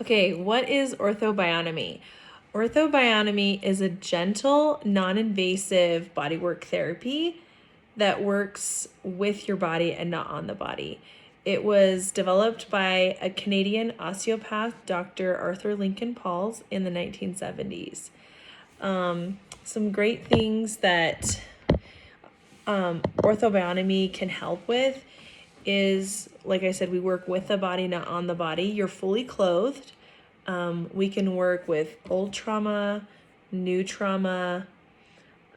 Okay, what is orthobionomy? Orthobionomy is a gentle, non-invasive bodywork therapy that works with your body and not on the body. It was developed by a Canadian osteopath, Dr. Arthur Lincoln Pauls, in the 1970s. Some great things that orthobionomy can help with is, like I said, we work with the body, not on the body. You're fully clothed. We can work with old trauma, new trauma.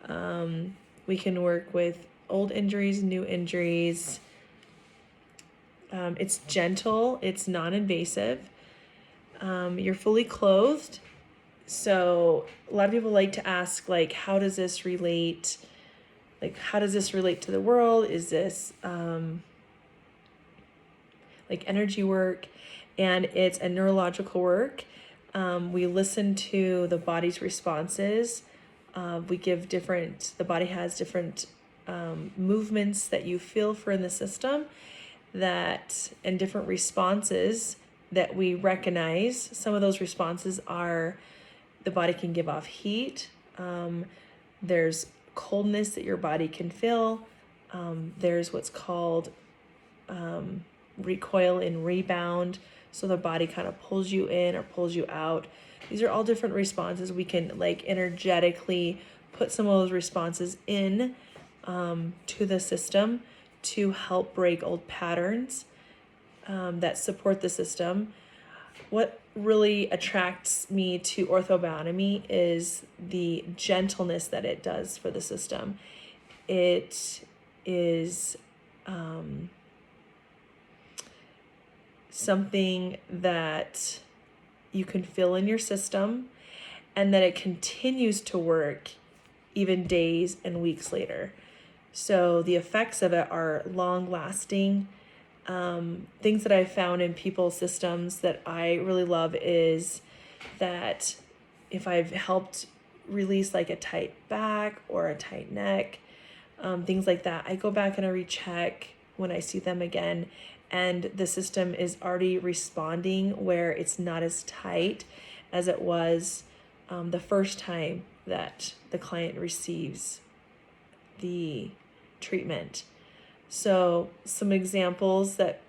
We can work with old injuries, new injuries. It's gentle, it's non-invasive. You're fully clothed. So a lot of people like to ask, like, how does this relate? Like, how does this relate to the world? Is this like energy work? And it's a neurological work. We listen to the body's responses. The body has different movements that you feel for in the system and different responses that we recognize. Some of those responses are the body can give off heat. There's coldness that your body can feel. There's what's called recoil and rebound. So the body kind of pulls you in or pulls you out. These are all different responses. We can like energetically put some of those responses in to the system to help break old patterns that support the system. What really attracts me to orthobionomy is the gentleness that it does for the system. It is something that you can feel in your system, and that it continues to work even days and weeks later. So the effects of it are long lasting. Things that I've found in people's systems that I really love is that if I've helped release like a tight back or a tight neck, things like that, I go back and I recheck when I see them again, and the system is already responding where it's not as tight as it was the first time that the client receives the treatment. So some examples that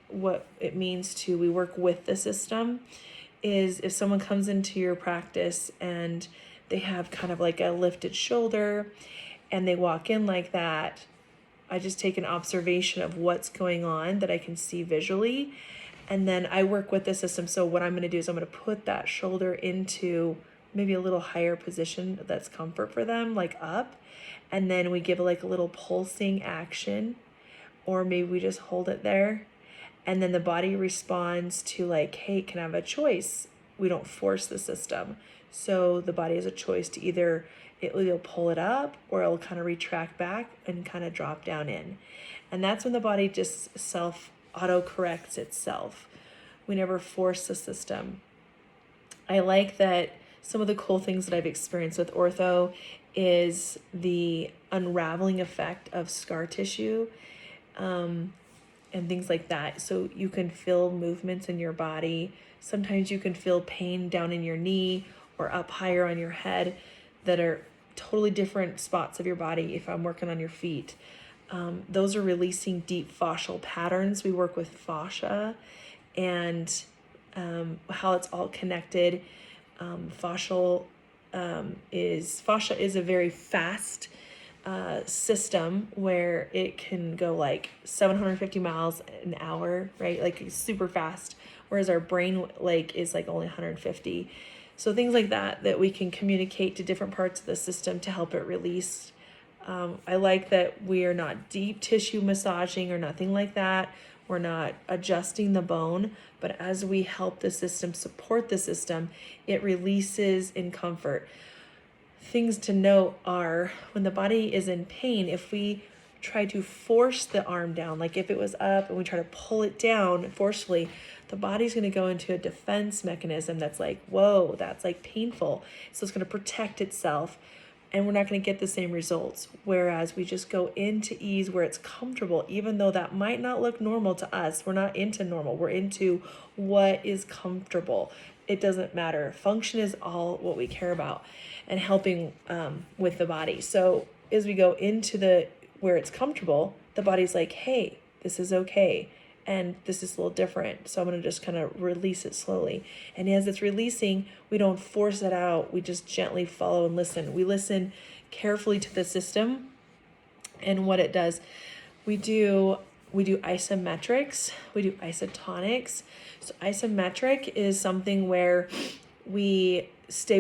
what it means to we work with the system is if someone comes into your practice and they have kind of like a lifted shoulder and they walk in like that, I just take an observation of what's going on that I can see visually, and then I work with the system. So what I'm going to do is I'm going to put that shoulder into maybe a little higher position that's comfort for them, like up, and then we give like a little pulsing action, or maybe we just hold it there, and then the body responds to like, hey, can I have a choice? We don't force the system. So the body has a choice to either it'll pull it up or it'll kind of retract back and kind of drop down in. And that's when the body just auto corrects itself. We never force the system. I like that some of the cool things that I've experienced with ortho is the unraveling effect of scar tissue and things like that. So you can feel movements in your body. Sometimes you can feel pain down in your knee or up higher on your head that are totally different spots of your body. If I'm working on your feet, those are releasing deep fascial patterns. We work with fascia and how it's all connected. Fascia is a very fast system where it can go like 750 miles an hour, right? Like super fast, whereas our brain like is like only 150. So things like that we can communicate to different parts of the system to help it release. I like that we are not deep tissue massaging or nothing like that. We're not adjusting the bone, but as we help the system support the system, it releases in comfort. Things to note are when the body is in pain, if we try to force the arm down, like if it was up and we try to pull it down forcefully, the body's going to go into a defense mechanism that's like, whoa, that's like painful. So it's going to protect itself. and we're not going to get the same results. Whereas we just go into ease where it's comfortable, even though that might not look normal to us. We're not into normal, we're into what is comfortable. It doesn't matter. Function is all what we care about, and helping with the body. So as we go into the where it's comfortable, the body's like, hey, this is okay. And this is a little different. So I'm going to just kind of release it slowly. And as it's releasing, we don't force it out. We just gently follow and listen. We listen carefully to the system and what it does. We do isometrics. We do isotonics. So isometric is something where we stay